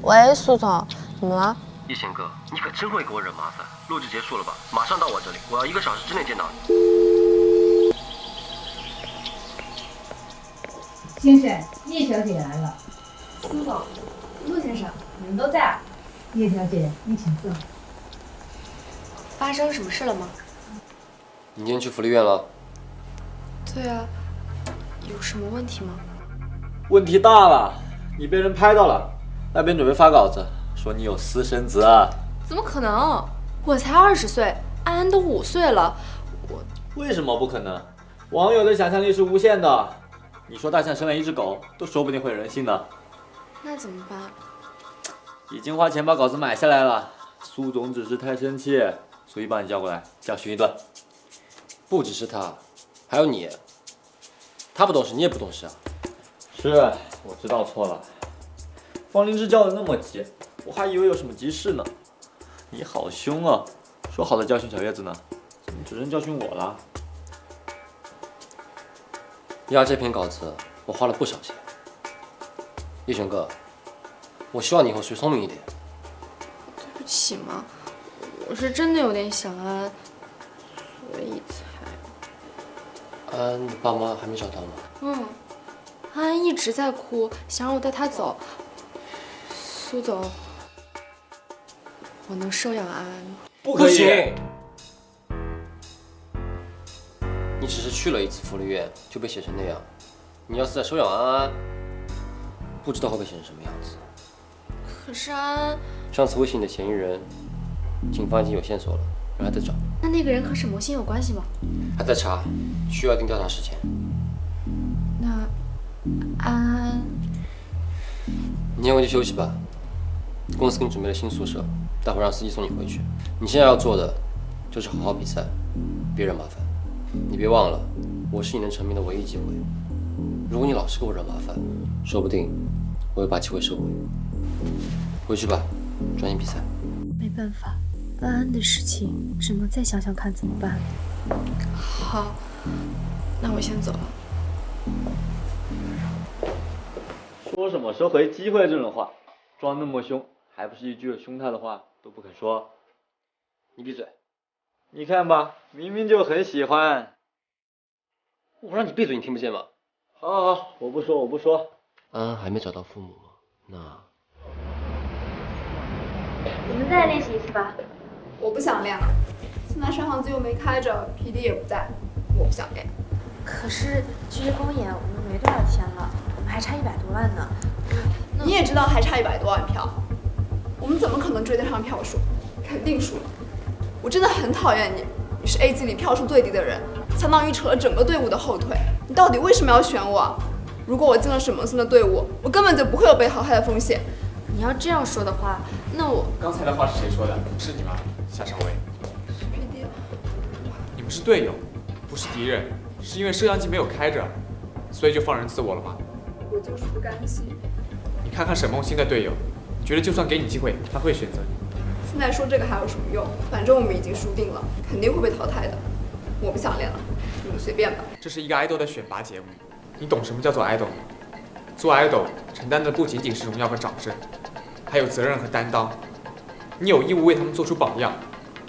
喂，苏总，怎么了？一贤哥，你可真会给我惹麻烦。录制结束了吧？马上到我这里，我要1个小时之内见到你。先生，叶小姐来了。苏总，陆先生，你们都在啊？叶小姐，你请坐。发生什么事了吗？你今天去福利院了？对啊，有什么问题吗？问题大了，你被人拍到了，那边准备发稿子，说你有私生子啊。怎么可能？我才20岁，安安都5岁了，为什么不可能？网友的想象力是无限的。你说大象生了一只狗，都说不定会有人信的。那怎么办？已经花钱把稿子买下来了，苏总只是太生气，所以把你叫过来教训一顿。不只是他，还有你。他不懂事，你也不懂事啊。是，我知道错了。方灵芝叫的那么急，我还以为有什么急事呢。你好凶啊！说好的教训小叶子呢，怎么只剩教训我了？压这篇稿子，我花了不少钱。叶璇哥，我希望你以后学聪明一点。对不起嘛，我是真的有点想安，所以才……安，你爸妈还没找到吗？安安一直在哭，想让我带她走。苏总，我能收养安安吗？不可以！你只是去了一次福利院就被写成那样，你要是再收养安安，不知道会被写成什么样子。可是安安，上次威胁你的嫌疑人，警方已经有线索了，人还在找，那个人和沈墨星有关系吗？还在查，需要一定调查时间。那安安，你先回去休息吧。公司给你准备了新宿舍，待会让司机送你回去。你现在要做的就是好好比赛，别惹麻烦。你别忘了，我是你能成名的唯一机会。如果你老是给我惹麻烦，说不定我会把机会收回。回去吧，专心比赛。没办法，安安的事情只能再想想看怎么办。好，那我先走了。说什么收回机会这种话，装那么凶，还不是一句凶他的话都不肯说。你闭嘴！你看吧，明明就很喜欢。我让你闭嘴，你听不见吗？好，我不说，我不说。安安还没找到父母吗？那你们再练习一次吧。我不想练了，现在摄像机又没开着 ，PD 也不在，我不想练。可是距离公演我们没多少天了，我们还差100多万呢。你也知道还差100多万票，我们怎么可能追得上票数？肯定输了。我真的很讨厌你，你是 A 级里票数最低的人，相当于扯了整个队伍的后腿。你到底为什么要选我？如果我进了沈梦森的队伍，我根本就不会有被淘汰的风险。你要这样说的话，那我刚才的话是谁说的？是你吗，夏尚威？是 PD。你们是队友，不是敌人，是因为摄像机没有开着，所以就放任自我了吗？我就是不甘心。你看看沈梦欣的队友，你觉得就算给你机会，他会选择你？现在说这个还有什么用？反正我们已经输定了，肯定会被淘汰的。我不想练了，你们随便吧。这是一个 idol 的选拔节目，你懂什么叫做 idol 吗？做 idol 承担的不仅仅是荣耀和掌声，还有责任和担当。你有义务为他们做出榜样，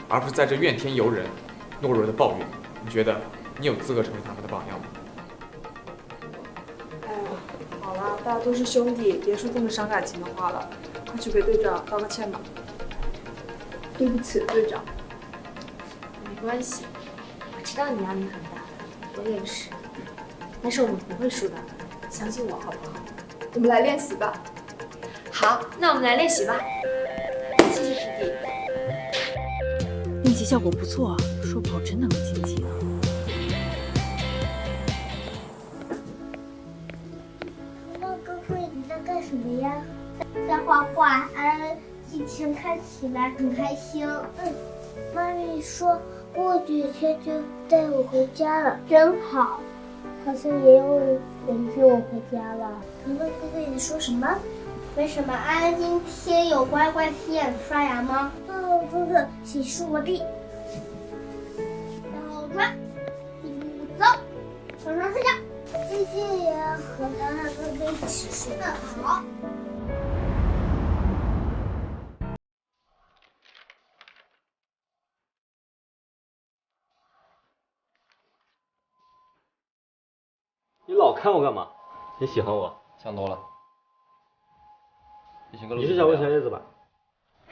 而不是在这怨天尤人、懦弱的抱怨。你觉得你有资格成为他们的榜样吗？哎呀，好了，大家都是兄弟，别说这么伤感情的话了，快去给队长道个歉吧。对不起，队长。没关系，我知道你压力很大，我也是，但是我们不会输的，相信我好不好？我们来练习吧。好，那我们来练习吧。谢谢师弟。练习效果不错，说不好真的能晋级呢。那哥哥你在干什么呀？在画画，心情看起来很开心。妈咪说过几天就带我回家了，真好。好像也有人接我回家了。可乐哥哥，你说什么？为什么安安今天有乖乖洗眼刷牙吗？哥哥，洗漱完毕。倒转，一步走，床上睡觉。谢谢呀，和哥哥一起睡。好。你老看我干嘛？你喜欢我？想多了。你是想问小叶子吧？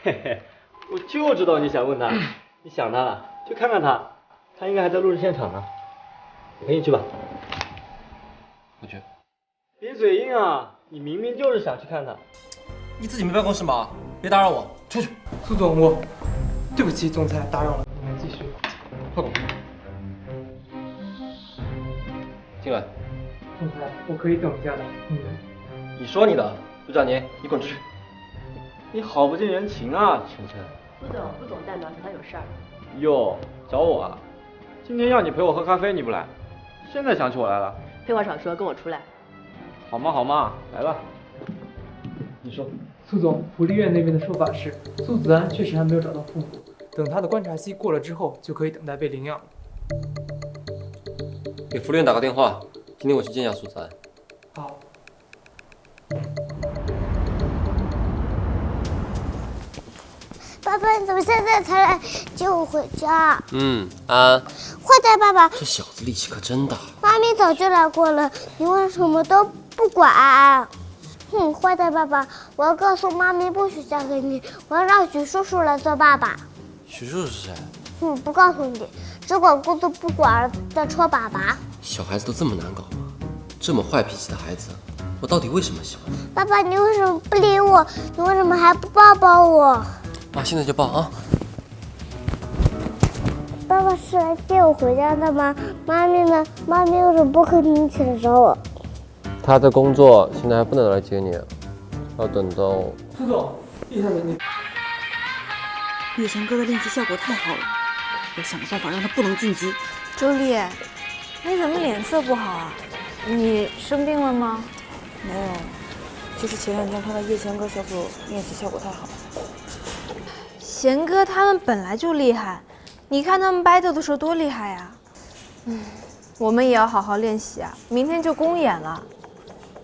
嘿嘿，我就知道你想问他。你想他了，去看看他，他应该还在录制现场呢。我陪你去吧。不去。别嘴硬啊！你明明就是想去看他。你自己没办公室吗？别打扰我，出去。苏总，我对不起，总裁打扰了，你们继续。副总，进来。总裁，我可以等一下的。你说你的，陆兆年，你滚出去。你好不近人情啊，晨晨。陆总代表他有事儿。哟，找我啊？今天要你陪我喝咖啡，你不来，现在想起我来了。废话少说，跟我出来。好嘛好嘛，来吧。你说。苏总，福利院那边的说法是，苏子安确实还没有找到父母，等他的观察期过了之后，就可以等待被领养了。给福利院打个电话，今天我去见一下苏子安。好。爸爸，你怎么现在才来接我回家？安。坏蛋爸爸，这小子力气可真大。妈咪早就来过了，你为什么都不管？哼，坏蛋爸爸，我要告诉妈咪不许嫁给你，我要让许叔叔来做爸爸。许叔叔是谁？不告诉你，只管工作不管儿子的臭粑粑。小孩子都这么难搞吗？这么坏脾气的孩子，我到底为什么喜欢他？爸爸，你为什么不理我？你为什么还不抱抱我？妈，现在就抱啊！爸爸是来接我回家的吗？妈咪呢？妈咪为什么不和你一起来找我？他的工作现在还不能来接你，要等到……苏总，叶小姐，你叶翔哥的练习效果太好了，我想个办法让他不能晋级。周丽，你怎么脸色不好啊？你生病了吗？没有，就是前2天看到叶翔哥小组练习效果太好。贤哥他们本来就厉害，你看他们 battle 的时候多厉害呀！我们也要好好练习啊，明天就公演了。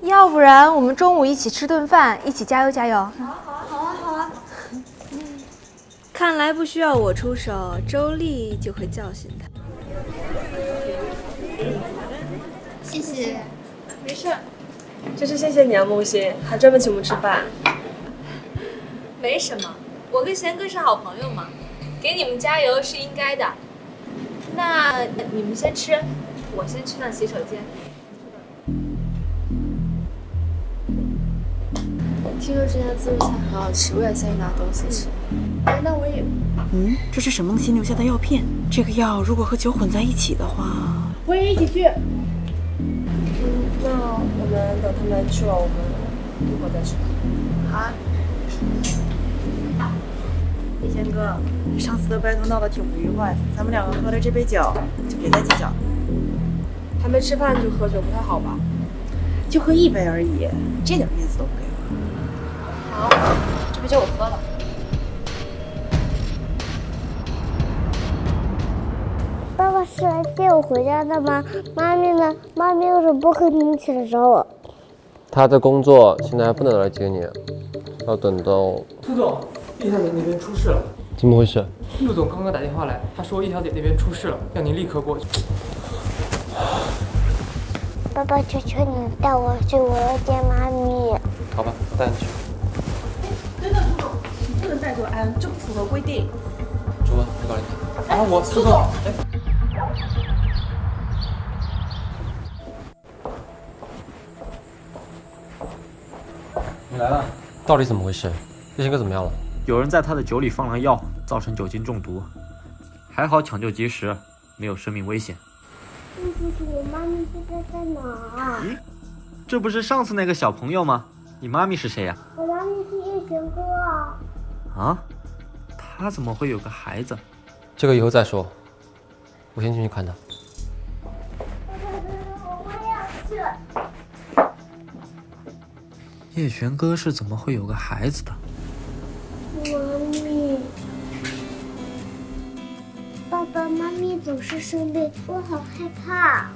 要不然我们中午一起吃顿饭，一起加油加油。好啊。看来不需要我出手，周丽就会教训他。谢谢。没事。真是谢谢你啊，梦欣，还专门请我们吃饭。没什么，我跟贤哥是好朋友嘛，给你们加油是应该的。那你们先吃，我先去趟洗手间。听说这家自助餐很好吃，我也下去拿东西吃。那我也……这是沈梦溪留下的药片，这个药如果和酒混在一起的话，我也一起去。那我们等他们去了，我们一会儿再吃。好啊。叶贤哥，上次的battle闹得挺不愉快的，咱们2个喝了这杯酒，就别再计较了。还没吃饭就喝酒不太好吧？就喝1杯而已，这点面子都不给我。好，这杯酒我喝了。爸爸是来接我回家的吗？妈咪呢？妈咪为什么不和你一起来找我？他的工作现在还不能来接你，要等到……苏总，叶小姐那边出事了。怎么回事？陆总刚刚打电话来，他说叶小姐那边出事了，要您立刻过去。爸爸，求求你带我去，我要见妈咪。好吧，带你去。真的，苏总，你不能带走安，这不符合规定。主播，你搞定他。啊，我苏总。你来了，到底怎么回事？叶贤哥怎么样了？有人在他的酒里放了药，造成酒精中毒，还好抢救及时，没有生命危险。叔叔，我妈咪现在在哪儿？咦，这不是上次那个小朋友吗？你妈咪是谁呀？我妈咪是叶贤哥啊。啊？他怎么会有个孩子？这个以后再说，我先进去看他。我也要叶璇哥是怎么会有个孩子的？妈咪，爸爸妈咪总是生病，我好害怕。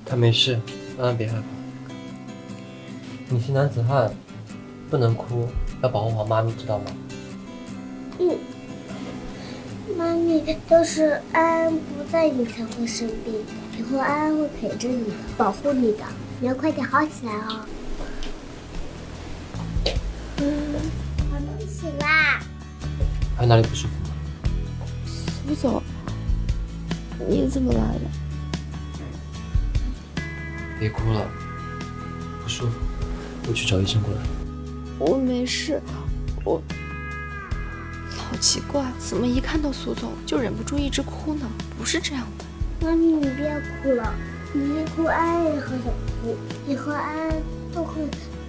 他没事，安安别害怕。你是男子汉，不能哭，要保护好妈咪，知道吗？妈咪，都是安安不在你才会生病的，以后安安会陪着你的，保护你的。你要快点好起来哦。好东西啦！还哪里不舒服吗？苏总，你怎么来了？别哭了，不舒服，我去找医生过来。我没事，我好奇怪，怎么一看到苏总就忍不住一直哭呢？不是这样的。妈咪，你不要哭了，你一哭安安也很想哭。以后安安都会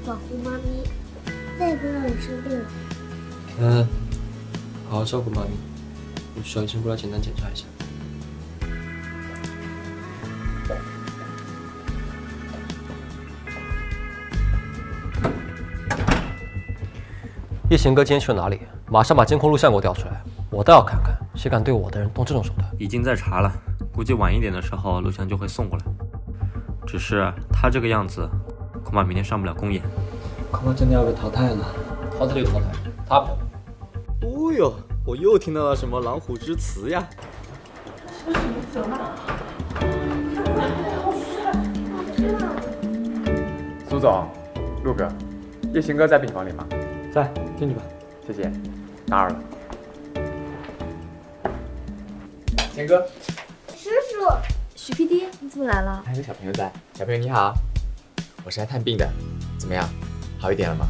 保护妈咪，再也不让你生病了。嗯，好好照顾妈咪，我去找医生过来简单检查一下。叶贤哥今天去了哪里？马上把监控录像给我调出来，我倒要看看谁敢对我的人动这种手段。已经在查了，估计晚一点的时候录像就会送过来。只是他这个样子，恐怕明天上不了公演，恐怕真的要被淘汰了。淘汰就淘汰，他不。哦呦，我又听到了什么狼虎之词呀？苏总，陆哥，叶行哥在病房里吗？在，进去吧。谢谢，打扰了。贤哥，叔叔，许 PD，你怎么来了？还有个小朋友在。小朋友你好，我是来探病的，怎么样？好一点了吗？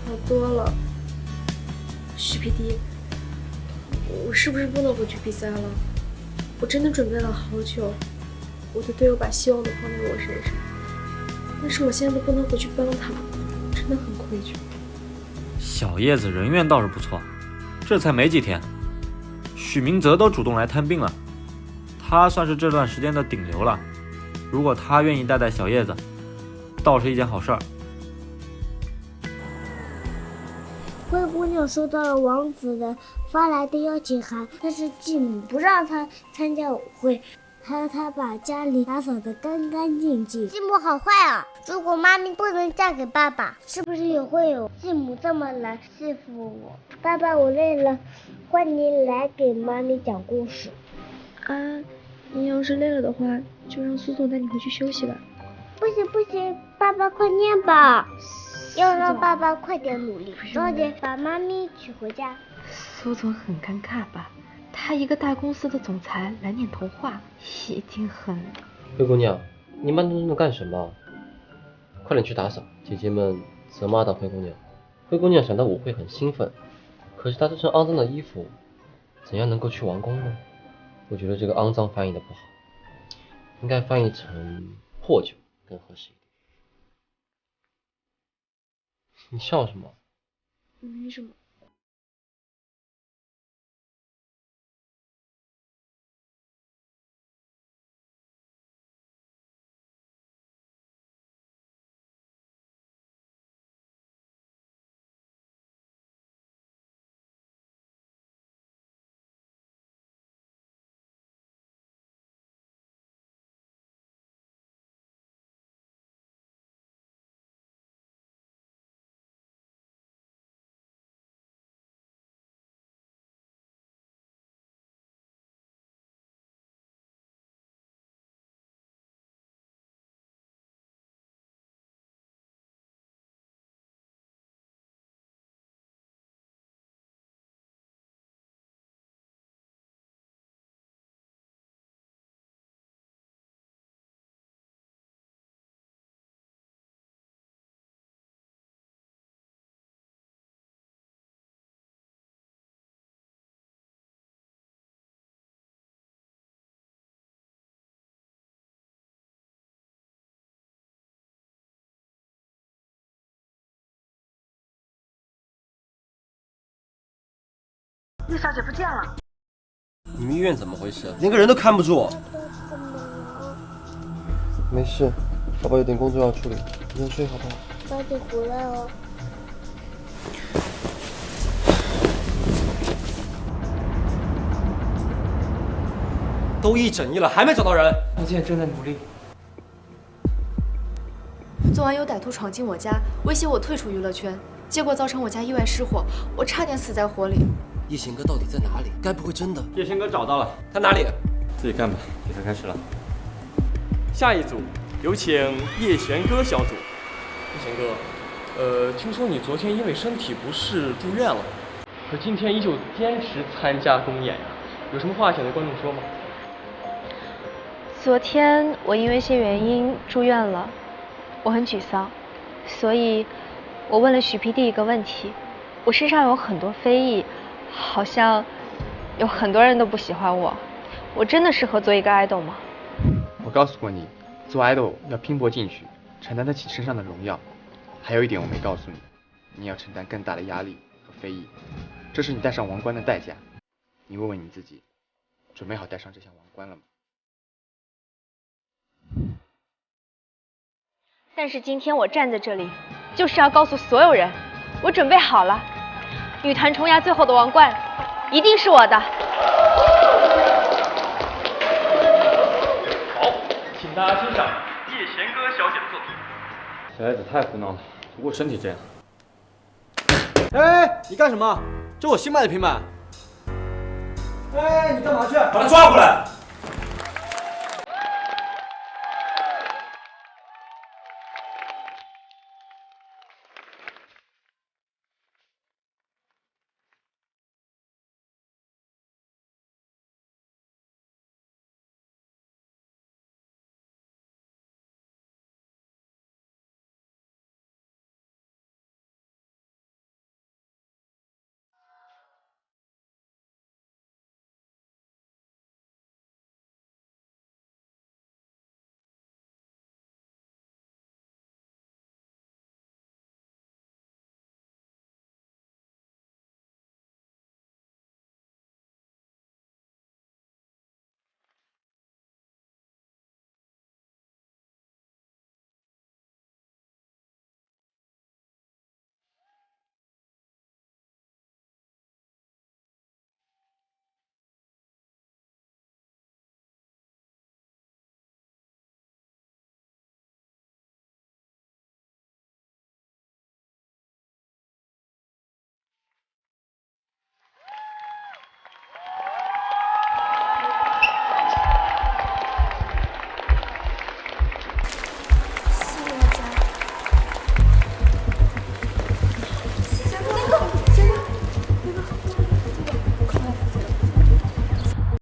好多了。许 PD，我是不是不能回去比赛了？我真的准备了好久，我的队友把希望都放在我身上，但是我现在都不能回去帮他，真的很愧疚。小叶子人缘倒是不错，这才没几天，许明泽都主动来探病了，他算是这段时间的顶流了。如果他愿意带带小叶子，倒是一件好事儿。灰姑娘收到了王子的发来的邀请函，但是继母不让她参加舞会，还要她把家里打扫得干干净净。继母好坏啊！如果妈咪不能嫁给爸爸，是不是也会有继母这么来欺负我？爸爸，我累了，换你来给妈咪讲故事。你要是累了的话，就让苏总带你回去休息吧。不行不行，爸爸快念吧。要让爸爸快点努力，早点把妈咪娶回家。苏总很尴尬吧？他一个大公司的总裁来念童话，一定很……灰姑娘，你慢吞吞的干什么？快点去打扫！姐姐们责骂到灰姑娘。灰姑娘想到舞会很兴奋，可是她这身肮脏的衣服，怎样能够去王宫呢？我觉得这个肮脏翻译的不好，应该翻译成破旧更合适一点。你笑什么？没什么。叶小姐不见了。你们医院怎么回事？连个人都看不住。没事，爸爸有点工作要处理，你先睡好不好？早点回来哦。都一整夜了，还没找到人。我现在正在努力。昨晚有歹徒闯进我家，威胁我退出娱乐圈，结果造成我家意外失火，我差点死在火里。叶贤哥到底在哪里？该不会真的？叶贤哥找到了，他哪里？自己干吧，比赛开始了。下一组有请叶璇歌小组。叶璇哥，听说你昨天因为身体不适住院了，可今天依旧坚持参加公演呀，有什么话想对观众说吗？昨天我因为一些原因住院了，我很沮丧，所以我问了许 PD 一个问题：我身上有很多非议，好像有很多人都不喜欢我，我真的适合做一个 idol 吗？我告诉过你，做 idol 要拼搏进取，承担得起身上的荣耀。还有一点我没告诉你，你要承担更大的压力和非议，这是你戴上王冠的代价。你问问你自己，准备好戴上这项王冠了吗？但是今天我站在这里，就是要告诉所有人，我准备好了，女团冲压最后的王冠，一定是我的。好，请大家欣赏叶璇歌小姐的作品。小叶子太胡闹了，不顾身体这样。哎，你干什么？这我新买的平板。哎，你干嘛去？把他抓回来！